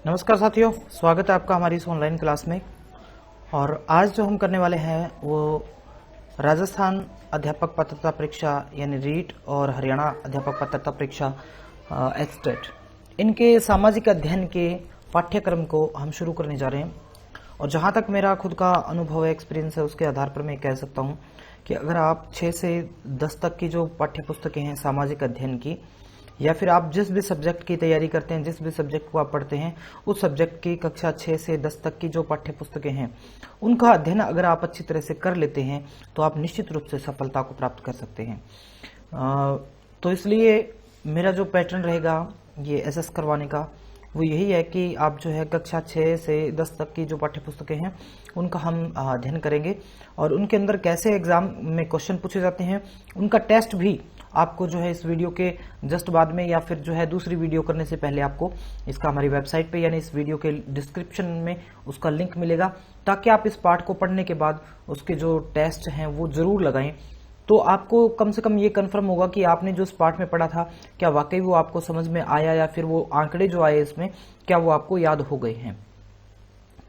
नमस्कार साथियों, स्वागत है आपका हमारी इस ऑनलाइन क्लास में। और आज जो हम करने वाले हैं वो राजस्थान अध्यापक पात्रता परीक्षा यानी रीट और हरियाणा अध्यापक पात्रता परीक्षा एचटेट, इनके सामाजिक अध्ययन के पाठ्यक्रम को हम शुरू करने जा रहे हैं। और जहाँ तक मेरा खुद का अनुभव है, एक्सपीरियंस है, उसके आधार पर मैं कह सकता हूँ कि अगर आप 6 से 10 तक की जो पाठ्य पुस्तकें हैं सामाजिक अध्ययन की, या फिर आप जिस भी सब्जेक्ट की तैयारी करते हैं, जिस भी सब्जेक्ट को आप पढ़ते हैं, उस सब्जेक्ट की कक्षा 6 से 10 तक की जो पाठ्य पुस्तकें हैं उनका अध्ययन अगर आप अच्छी तरह से कर लेते हैं तो आप निश्चित रूप से सफलता को प्राप्त कर सकते हैं। तो इसलिए मेरा जो पैटर्न रहेगा ये एसएस करवाने का वो यही है कि आप जो है कक्षा 6 से 10 तक की जो पाठ्य पुस्तकें हैं उनका हम अध्ययन करेंगे और उनके अंदर कैसे एग्जाम में क्वेश्चन पूछे जाते हैं उनका टेस्ट भी आपको जो है इस वीडियो के जस्ट बाद में या फिर जो है दूसरी वीडियो करने से पहले आपको इसका हमारी वेबसाइट पे यानी इस वीडियो के डिस्क्रिप्शन में उसका लिंक मिलेगा, ताकि आप इस पाठ को पढ़ने के बाद उसके जो टेस्ट हैं वो जरूर लगाएं। तो आपको कम से कम ये कंफर्म होगा कि आपने जो इस पाठ में पढ़ा था क्या वाकई वो आपको समझ में आया, या फिर वो आंकड़े जो आए इसमें क्या वो आपको याद हो गए हैं।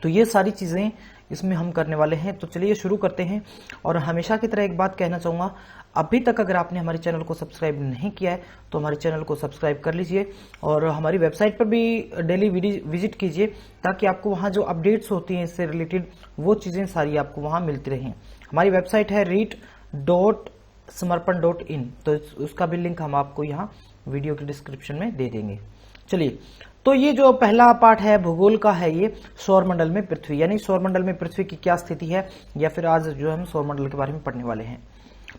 तो ये सारी चीजें इसमें हम करने वाले हैं। तो चलिए शुरू करते हैं। और हमेशा की तरह एक बात कहना चाहूंगा, अभी तक अगर आपने हमारे चैनल को सब्सक्राइब नहीं किया है तो हमारे चैनल को सब्सक्राइब कर लीजिए और हमारी वेबसाइट पर भी डेली विजिट कीजिए, ताकि आपको वहां जो अपडेट्स होती हैं इससे रिलेटेड वो चीजें सारी आपको वहां मिलती रहें। हमारी वेबसाइट है read.samarpan.in, तो उसका भी लिंक हम आपको यहाँ वीडियो के डिस्क्रिप्शन में दे देंगे। चलिए, तो ये जो पहला पार्ट है भूगोल का है, ये सौरमंडल में पृथ्वी, यानी सौरमंडल में पृथ्वी की क्या स्थिति है, या फिर आज जो हम सौरमंडल के बारे में पढ़ने वाले हैं।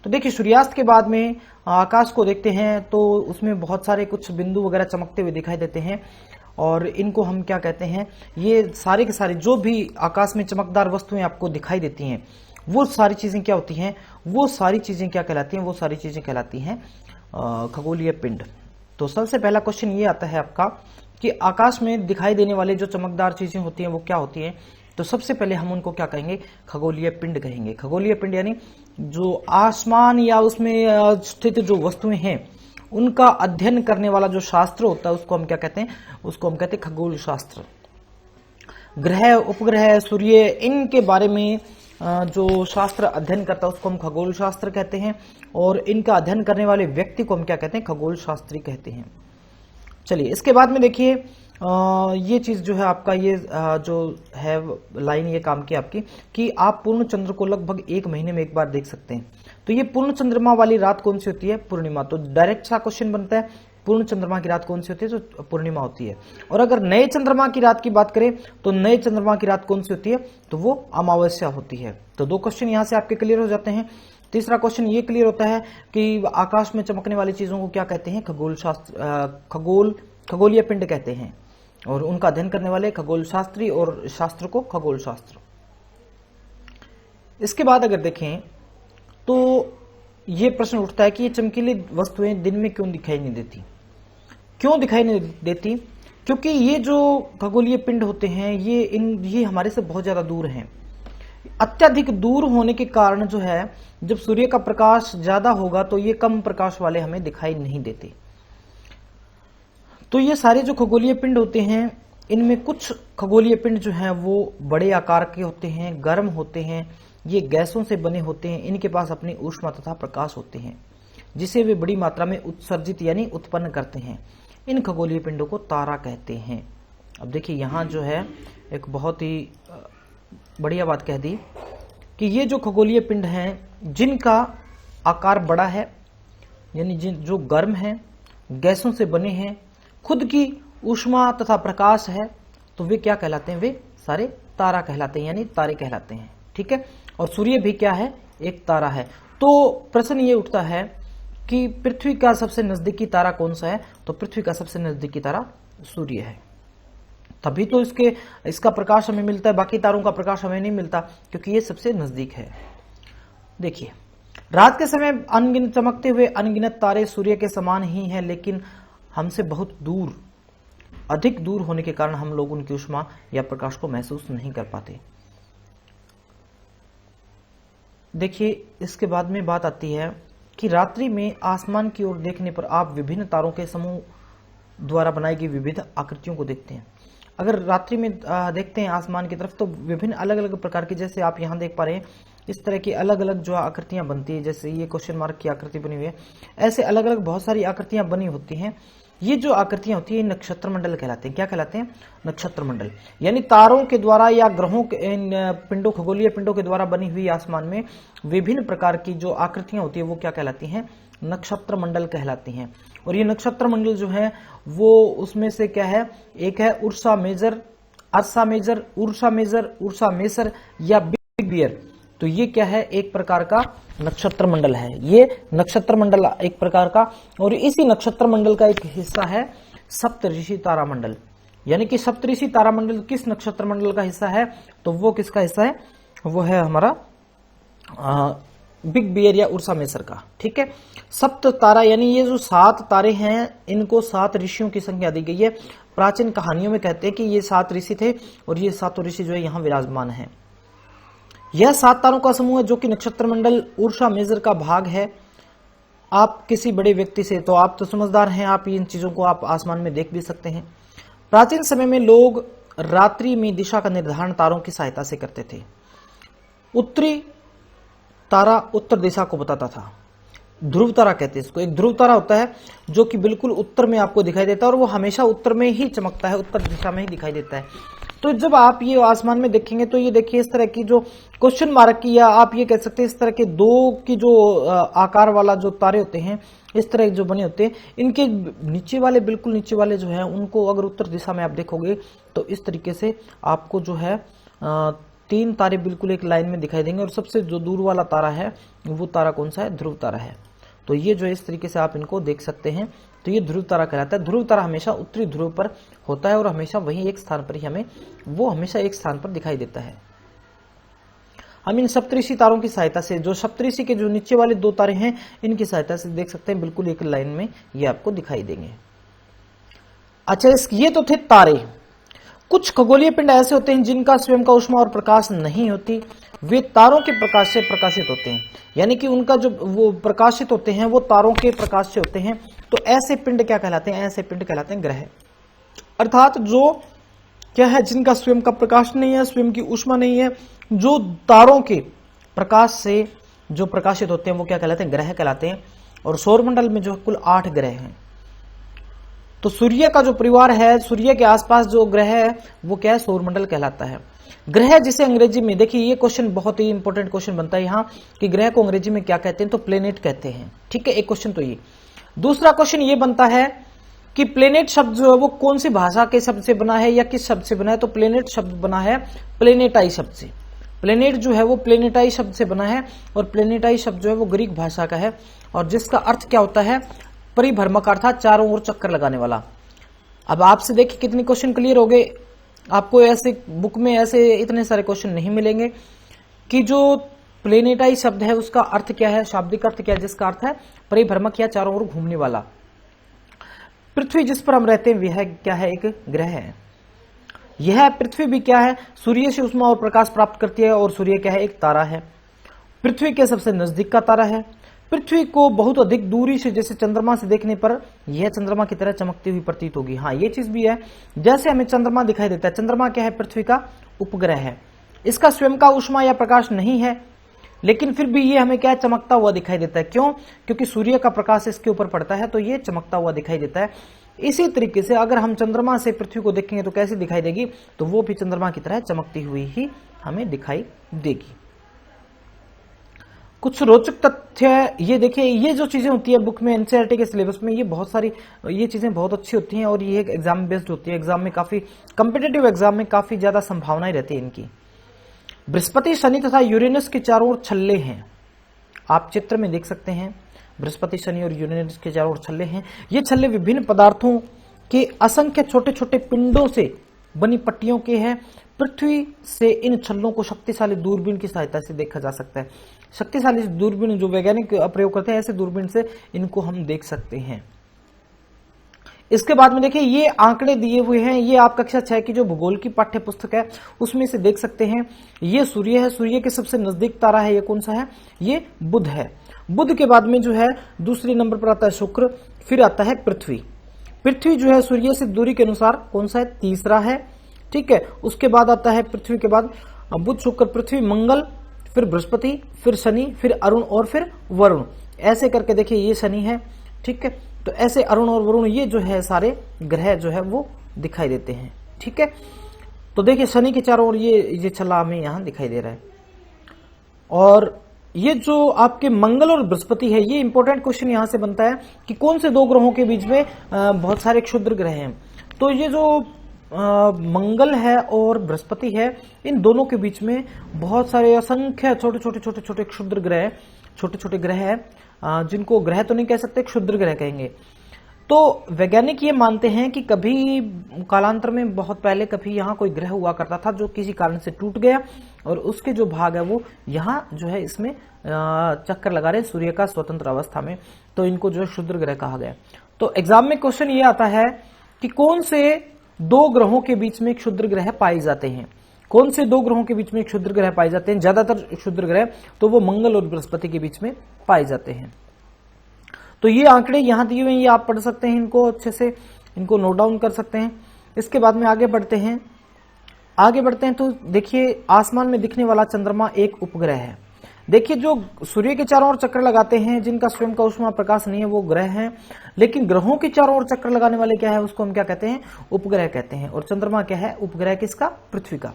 तो देखिए, सूर्यास्त के बाद में आकाश को देखते हैं तो उसमें बहुत सारे कुछ बिंदु वगैरह चमकते हुए दिखाई देते हैं, और इनको हम क्या कहते हैं, ये सारे के सारे जो भी आकाश में चमकदार वस्तुएं आपको दिखाई देती हैं वो सारी चीजें क्या होती हैं, वो सारी चीजें क्या कहलाती हैं, वो सारी चीजें कहलाती हैं खगोलीय पिंड। तो सबसे पहला क्वेश्चन ये आता है आपका कि आकाश में दिखाई देने वाले जो चमकदार चीजें होती हैं वो क्या होती हैं। तो सबसे पहले हम उनको क्या कहेंगे, खगोलीय पिंड कहेंगे। खगोलीय पिंड यानी जो आसमान या उसमें स्थित जो वस्तुएं हैं उनका अध्ययन करने वाला जो शास्त्र होता है उसको हम क्या कहते हैं, उसको हम कहते हैं खगोल शास्त्र। ग्रह, उपग्रह, सूर्य, इनके बारे में जो शास्त्र अध्ययन करता है उसको हम खगोल शास्त्र कहते हैं, और इनका अध्ययन करने वाले व्यक्ति को हम क्या कहते हैं, खगोल शास्त्री कहते हैं। चलिए, इसके बाद में देखिए ये चीज जो है आपका ये जो है लाइन ये काम की आपकी कि आप पूर्ण चंद्र को लगभग 1 महीने में एक बार देख सकते हैं। तो ये पूर्ण चंद्रमा वाली रात कौन सी होती है, पूर्णिमा। तो डायरेक्ट सा क्वेश्चन बनता है, पूर्ण चंद्रमा की रात कौन सी होती है, तो पूर्णिमा होती है। और अगर नए चंद्रमा की रात की बात करें तो नए चंद्रमा की रात कौन सी होती है, तो वो अमावस्या होती है। तो 2 क्वेश्चन यहां से आपके क्लियर हो जाते हैं। तीसरा क्वेश्चन ये क्लियर होता है कि आकाश में चमकने वाली चीजों को क्या कहते हैं, खगोल शास्त्र, खगोलीय पिंड कहते हैं, और उनका अध्ययन करने वाले खगोल शास्त्री, और शास्त्र को खगोल शास्त्र। इसके बाद अगर देखें तो ये प्रश्न उठता है कि ये चमकीली वस्तुएं दिन में क्यों दिखाई नहीं देती। क्यों दिखाई नहीं देती, क्योंकि ये जो खगोलीय पिंड होते हैं ये हमारे से बहुत ज्यादा दूर हैं। अत्यधिक दूर होने के कारण जो है जब सूर्य का प्रकाश ज्यादा होगा तो ये कम प्रकाश वाले हमें दिखाई नहीं देते। तो ये सारे जो खगोलीय पिंड होते हैं इनमें कुछ खगोलीय पिंड जो हैं वो बड़े आकार के होते हैं, गर्म होते हैं, ये गैसों से बने होते हैं, इनके पास अपनी ऊष्मा तथा प्रकाश होते हैं जिसे वे बड़ी मात्रा में उत्सर्जित यानी उत्पन्न करते हैं। इन खगोलीय पिंडों को तारा कहते हैं। अब देखिए, यहाँ जो है एक बहुत ही बढ़िया बात कह दी कि ये जो खगोलीय पिंड हैं जिनका आकार बड़ा है, यानी जो गर्म है, गैसों से बने हैं, खुद की ऊष्मा तथा प्रकाश है, तो वे क्या कहलाते हैं, वे सारे तारा कहलाते हैं, यानी तारे कहलाते हैं। ठीक है, और सूर्य भी क्या है, एक तारा है। तो प्रश्न ये उठता है कि पृथ्वी का सबसे नजदीकी तारा कौन सा है, तो पृथ्वी का सबसे नजदीकी तारा सूर्य है। तभी तो इसका प्रकाश हमें मिलता है, बाकी तारों का प्रकाश हमें नहीं मिलता, क्योंकि ये सबसे नजदीक है। देखिए, रात के समय अनगिनत चमकते हुए अनगिनत तारे सूर्य के समान ही हैं, लेकिन हमसे बहुत दूर, अधिक दूर होने के कारण हम लोग उनकी ऊष्मा या प्रकाश को महसूस नहीं कर पाते। देखिए, इसके बाद में बात आती है कि रात्रि में आसमान की ओर देखने पर आप विभिन्न तारों के समूह द्वारा बनाई गई विविध आकृतियों को देखते हैं। अगर रात्रि में देखते हैं आसमान की तरफ तो विभिन्न अलग अलग प्रकार की, जैसे आप यहाँ देख पा रहे हैं इस तरह की अलग अलग जो आकृतियां बनती है, जैसे ये क्वेश्चन मार्क की आकृति बनी हुई है, ऐसे अलग अलग बहुत सारी आकृतियां बनी होती हैं। ये जो आकृतियां होती है नक्षत्र मंडल कहलाते हैं। क्या कहलाते हैं? नक्षत्र मंडल। यानी तारों के द्वारा या ग्रहों के पिंडों, खगोलीय पिंडों के द्वारा बनी हुई आसमान में विभिन्न प्रकार की जो आकृतियां होती है वो क्या कहलाती हैं? नक्षत्र मंडल कहलाती हैं। और ये नक्षत्र मंडल जो है वो उसमें से क्या है, एक है Ursa Major, Ursa Major, Ursa Major, Ursa Major या बिग बियर। तो ये क्या है? एक प्रकार का नक्षत्र मंडल है। ये नक्षत्र मंडल एक प्रकार का, और इसी नक्षत्र मंडल का एक हिस्सा है सप्तऋषि तारामंडल। यानी कि सप्तऋषि तारामंडल किस नक्षत्र मंडल का हिस्सा है? तो वो किसका हिस्सा है? वो है हमारा बिग बियर या उर्सा मेसर का। ठीक है, सप्त तारा यानी ये जो 7 तारे हैं इनको 7 ऋषियों की संज्ञा दी गई है। प्राचीन कहानियों में कहते हैं कि ये 7 ऋषि थे और ये 7 ऋषि जो है यहाँ विराजमान है। यह 7 तारों का समूह है जो कि नक्षत्र मंडल उर्सा मेजर का भाग है। आप किसी बड़े व्यक्ति से, तो आप तो समझदार हैं, आप इन चीजों को आप आसमान में देख भी सकते हैं। प्राचीन समय में लोग रात्रि में दिशा का निर्धारण तारों की सहायता से करते थे। उत्तरी तारा उत्तर दिशा को बताता था, ध्रुव तारा कहते हैं इसको। एक ध्रुव तारा होता है जो कि बिल्कुल उत्तर में आपको दिखाई देता है और वो हमेशा उत्तर में ही चमकता है, उत्तर दिशा में ही दिखाई देता है। तो जब आप ये आसमान में देखेंगे तो ये देखिए इस तरह की जो क्वेश्चन मार्क की, या आप ये कह सकते हैं इस तरह के 2 की जो आकार वाला जो तारे होते हैं इस तरह जो बने होते हैं, इनके नीचे वाले, बिल्कुल नीचे वाले जो है उनको अगर उत्तर दिशा में आप देखोगे तो इस तरीके से आपको जो है 3 तारे बिल्कुल एक लाइन में दिखाई देंगे। और सबसे जो दूर वाला तारा है वो तारा कौन सा है? ध्रुव तारा है। तो ये जो इस तरीके से आप इनको देख सकते हैं, तो ये ध्रुव तारा कहलाता है। ध्रुव तारा हमेशा उत्तरी ध्रुव पर होता है और हमेशा वही एक स्थान पर ही हमेशा एक स्थान पर दिखाई देता है। हम इन सप्तऋषि तारों की सहायता से, जो सप्तऋषि के जो नीचे वाले 2 तारे हैं इनकी सहायता से देख सकते हैं, बिल्कुल एक लाइन में ये आपको दिखाई देंगे। अच्छा, ये तो थे तारे। कुछ खगोलीय पिंड ऐसे होते हैं जिनका स्वयं का ऊष्मा और प्रकाश नहीं होती, वे तारों के प्रकाश से प्रकाशित होते हैं। यानी कि उनका जो वो प्रकाशित होते हैं वो तारों के प्रकाश से होते हैं। तो ऐसे पिंड क्या कहलाते हैं? ऐसे पिंड कहलाते हैं ग्रह। अर्थात जो क्या है, जिनका स्वयं का प्रकाश नहीं है, स्वयं की ऊष्मा नहीं है, जो तारों के प्रकाश से जो प्रकाशित होते हैं वो क्या कहलाते हैं? ग्रह कहलाते हैं। और सौरमंडल में जो कुल 8 ग्रह हैं। तो सूर्य का जो परिवार है, सूर्य के आसपास जो ग्रह है वो क्या है? सौरमंडल कहलाता है। ग्रह जिसे अंग्रेजी में, देखिए ये क्वेश्चन बहुत ही इंपॉर्टेंट क्वेश्चन बनता है यहाँ कि ग्रह को अंग्रेजी में क्या कहते हैं? तो प्लेनेट कहते हैं। ठीक है, एक क्वेश्चन तो ये। दूसरा क्वेश्चन ये बनता है कि प्लेनेट शब्द जो है वो कौन सी भाषा के शब्द से बना है या किस शब्द से बना है? तो प्लेनेट शब्द बना है प्लेनेटाई शब्द से। प्लेनेट जो है वो प्लेनेटाई शब्द से बना है और प्लेनेटाई शब्द जो है वो ग्रीक भाषा का है और जिसका अर्थ क्या होता है? परिभ्रमक, अर्थात चारों ओर चक्कर लगाने वाला। अब आपसे देखिए कितने क्वेश्चन क्लियर हो गए। आपको ऐसे बुक में ऐसे इतने सारे क्वेश्चन नहीं मिलेंगे कि जो प्लेनेटाई शब्द है उसका अर्थ क्या है, शाब्दिक अर्थ क्या है, जिसका अर्थ है परिभ्रमक या चारों ओर घूमने वाला। पृथ्वी जिस पर हम रहते हैं वह क्या है? एक ग्रह है। यह पृथ्वी भी क्या है? सूर्य से ऊष्मा और प्रकाश प्राप्त करती है और सूर्य क्या है? एक तारा है। पृथ्वी के सबसे नजदीक का तारा है। पृथ्वी को बहुत अधिक दूरी से, जैसे चंद्रमा से देखने पर यह चंद्रमा की तरह चमकती हुई प्रतीत होगी। हाँ, ये चीज भी है, जैसे हमें चंद्रमा दिखाई देता है। चंद्रमा क्या है? पृथ्वी का उपग्रह है। इसका स्वयं का ऊष्मा या प्रकाश नहीं है, लेकिन फिर भी ये हमें क्या है? चमकता हुआ दिखाई देता है। क्यों? क्योंकि सूर्य का प्रकाश इसके ऊपर पड़ता है तो ये चमकता हुआ दिखाई देता है। इसी तरीके से अगर हम चंद्रमा से पृथ्वी को देखेंगे तो कैसे दिखाई देगी? तो वो भी चंद्रमा की तरह चमकती हुई ही हमें दिखाई देगी। कुछ रोचक तथ्य ये देखिए, ये जो चीजें होती है बुक में, एनसीईआरटी के सिलेबस में, ये बहुत सारी ये चीजें बहुत अच्छी होती हैं और ये एग्जाम बेस्ड होती है। एग्जाम में काफी कॉम्पिटिटिव एग्जाम में काफी ज्यादा संभावनाएं रहती है इनकी। बृहस्पति, शनि तथा यूरेनस के चारों ओर छल्ले हैं। आप चित्र में देख सकते हैं, बृहस्पति, शनि और यूरेनस के चारों ओर छल्ले हैं। ये छल्ले विभिन्न पदार्थों के असंख्य छोटे छोटे पिंडों से बनी पट्टियों के हैं। पृथ्वी से इन छल्लों को शक्तिशाली दूरबीन की सहायता से देखा जा सकता है। शक्तिशाली दूरबीन जो वैज्ञानिक प्रयोग करते हैं, ऐसे दूरबीन से इनको हम देख सकते हैं। इसके बाद में देखिए ये आंकड़े दिए हुए हैं, ये आप कक्षा 6 की जो भूगोल की पाठ्य पुस्तक है उसमें से देख सकते हैं। ये सूर्य है, सूर्य के सबसे नजदीक तारा है, ये कौन सा है? ये बुध है। बुध के बाद में जो है दूसरे नंबर पर आता है शुक्र, फिर आता है पृथ्वी। पृथ्वी जो है सूर्य से दूरी के अनुसार कौन सा है? तीसरा है। ठीक है। उसके बाद आता है पृथ्वी के बाद बुध, शुक्र, पृथ्वी, मंगल, फिर बृहस्पति, फिर शनि, फिर अरुण और फिर वरुण। ऐसे करके देखिए ये शनि है, ठीक है। तो ऐसे अरुण और वरुण ये जो है सारे ग्रह जो है वो दिखाई देते हैं, ठीक है। तो देखिए शनि के चारों ओर ये छल्ला हमें यहां दिखाई दे रहा है। और ये जो आपके मंगल और बृहस्पति है, ये इंपॉर्टेंट क्वेश्चन यहां से बनता है कि कौन से दो ग्रहों के बीच में बहुत सारे क्षुद्र ग्रह हैं। तो ये जो मंगल है और बृहस्पति है, इन दोनों के बीच में बहुत सारे असंख्य छोटे छोटे क्षुद्र ग्रह, छोटे छोटे ग्रह है, जिनको ग्रह तो नहीं कह सकते, क्षुद्र ग्रह कहेंगे। तो वैज्ञानिक ये मानते हैं कि कभी कालांतर में बहुत पहले कभी यहाँ कोई ग्रह हुआ करता था जो किसी कारण से टूट गया और उसके जो भाग है वो यहाँ जो है इसमें चक्कर लगा रहे सूर्य का स्वतंत्र अवस्था में, तो इनको जो है क्षुद्र ग्रह कहा गया। तो एग्जाम में क्वेश्चन ये आता है कि कौन से दो ग्रहों के बीच में क्षुद्र ग्रह पाए जाते हैं, कौन से दो ग्रहों के बीच में क्षुद्र ग्रह पाए जाते हैं। ज्यादातर क्षुद्र ग्रह तो वो मंगल और बृहस्पति के बीच में पाए जाते हैं। तो ये आंकड़े यहां दिए हुए हैं, ये आप पढ़ सकते हैं, इनको अच्छे से इनको नोट डाउन कर सकते हैं। इसके बाद में आगे बढ़ते हैं तो देखिए आसमान में दिखने वाला चंद्रमा एक उपग्रह है। देखिए जो सूर्य के चारों ओर चक्कर लगाते हैं, जिनका स्वयं का ऊष्मा प्रकाश नहीं है, वो ग्रह हैं। लेकिन ग्रहों के चारों ओर चक्कर लगाने वाले क्या है, उसको हम क्या कहते हैं, उपग्रह कहते हैं। और चंद्रमा क्या है, उपग्रह किसका, पृथ्वी का।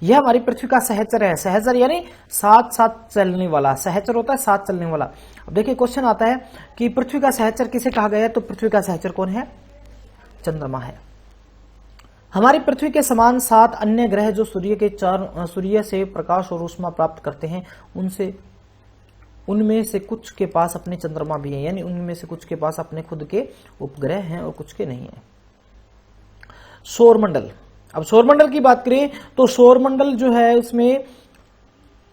यह हमारी पृथ्वी का सहचर है। सहचर यानी साथ साथ चलने वाला, सहचर होता है साथ चलने वाला। अब देखिए क्वेश्चन आता है कि पृथ्वी का सहचर किसे कहा गया है, तो पृथ्वी का सहचर कौन है, चंद्रमा है। हमारी पृथ्वी के समान 7 अन्य ग्रह जो सूर्य से प्रकाश और ऊष्मा प्राप्त करते हैं, उनमें से कुछ के पास अपने चंद्रमा भी है, यानी उनमें से कुछ के पास अपने खुद के उपग्रह हैं और कुछ के नहीं है। सौरमंडल, अब सौरमंडल की बात करें तो सौरमंडल जो है उसमें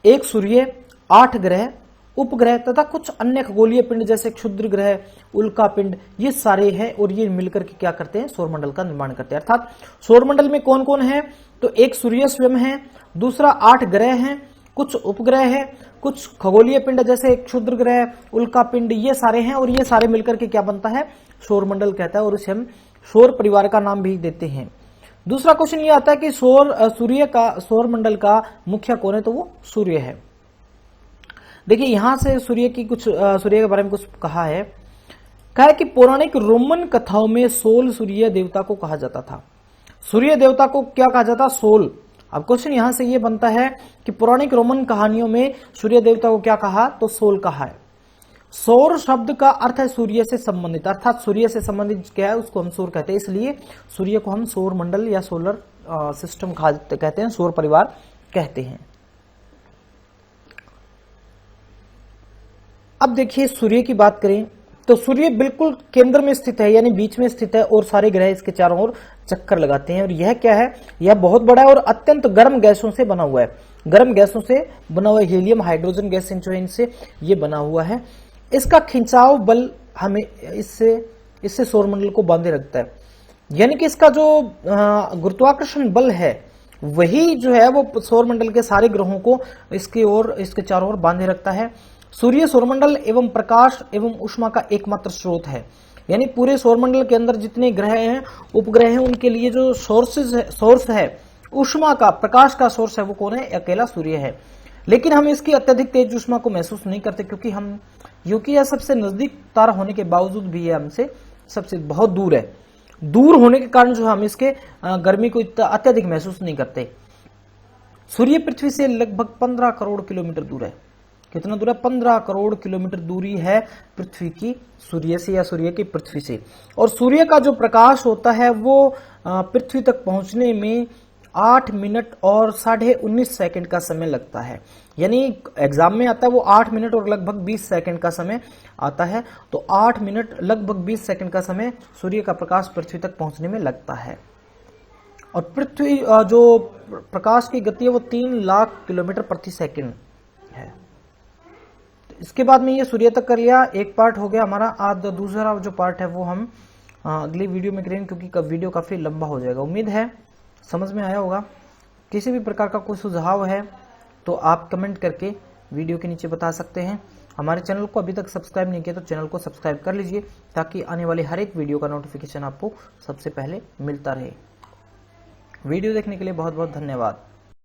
एक सूर्य, 8 ग्रह, उपग्रह तथा कुछ अन्य खगोलीय पिंड जैसे क्षुद्र ग्रह, उल्का पिंड, ये सारे हैं और ये मिलकर के क्या करते हैं, सौरमंडल का निर्माण करते हैं। अर्थात सौरमंडल में कौन कौन है, तो एक सूर्य स्वयं है, दूसरा 8 ग्रह हैं, कुछ उपग्रह है, कुछ खगोलीय पिंड जैसे क्षुद्र ग्रह, उल्का पिंड, ये सारे हैं और ये सारे मिलकर के क्या बनता है, सौरमंडल कहता है। और इसे हम सौर परिवार का नाम भी देते हैं। दूसरा क्वेश्चन ये आता है कि सौरमंडल का मुखिया कौन है, तो वो सूर्य है। देखिए यहां से सूर्य के बारे में कुछ कहा है कि पौराणिक रोमन कथाओं में सोल सूर्य देवता को कहा जाता था। सूर्य देवता को क्या कहा जाता, सोल। अब क्वेश्चन यहां से ये बनता है कि पौराणिक रोमन कहानियों में सूर्य देवता को क्या कहा, तो सोल कहा है। सौर शब्द का अर्थ है सूर्य से संबंधित, अर्थात सूर्य से संबंधित क्या है उसको हम सौर कहते हैं, इसलिए सूर्य को हम सौर मंडल या सोलर सिस्टम कहते हैं, सौर परिवार कहते हैं। अब देखिए सूर्य की बात करें तो सूर्य बिल्कुल केंद्र में स्थित है, यानी बीच में स्थित है और सारे ग्रह इसके चारों ओर चक्कर लगाते हैं। और यह क्या है, यह बहुत बड़ा है और अत्यंत गर्म गैसों से बना हुआ है। गर्म गैसों से बना हुआ हीलियम, हाइड्रोजन गैस जो है इनसे ये बना हुआ है। इसका खिंचाव बल हमें इससे सौरमंडल को बांधे रखता है, यानी कि इसका जो गुरुत्वाकर्षण बल है वही जो है वो सौरमंडल के सारे ग्रहों को इसके चारों ओर बांधे रखता है। सूर्य सौरमंडल एवं प्रकाश एवं ऊष्मा का एकमात्र स्रोत है, यानी पूरे सौरमंडल के अंदर जितने ग्रह हैं, उपग्रह हैं, उनके लिए जो सोर्स है ऊष्मा का, प्रकाश का सोर्स है, वो कौन है, अकेला सूर्य है। लेकिन हम इसकी अत्यधिक तेज ऊष्मा को महसूस नहीं करते, क्योंकि यह सबसे नजदीक तारा होने के बावजूद भी यह हमसे सबसे बहुत दूर है। दूर होने के कारण जो हम इसके गर्मी को अत्यधिक महसूस नहीं करते। सूर्य पृथ्वी से लगभग 15 करोड़ किलोमीटर दूर है। कितना दूर है, 15 करोड़ किलोमीटर दूरी है पृथ्वी की सूर्य से या सूर्य की पृथ्वी से। और सूर्य का जो प्रकाश होता है वो पृथ्वी तक पहुंचने में 8 मिनट और 19.5 सेकंड का समय लगता है, यानी एग्जाम में आता है वो 8 मिनट और लगभग 20 सेकंड का समय आता है। तो 8 मिनट लगभग 20 सेकंड का समय सूर्य का प्रकाश पृथ्वी तक पहुंचने में लगता है। और पृथ्वी जो प्रकाश की गति है वो 3 लाख किलोमीटर प्रति सेकंड है। इसके बाद में ये सूर्य तक कर लिया, एक पार्ट हो गया हमारा। आज दूसरा जो पार्ट है वो हम अगली वीडियो में करेंगे, क्योंकि वीडियो काफी लंबा हो जाएगा। उम्मीद है समझ में आया होगा। किसी भी प्रकार का कोई सुझाव है तो आप कमेंट करके वीडियो के नीचे बता सकते हैं। हमारे चैनल को अभी तक सब्सक्राइब नहीं किया तो चैनल को सब्सक्राइब कर लीजिए, ताकि आने वाली हर एक वीडियो का नोटिफिकेशन आपको सबसे पहले मिलता रहे। वीडियो देखने के लिए बहुत बहुत धन्यवाद।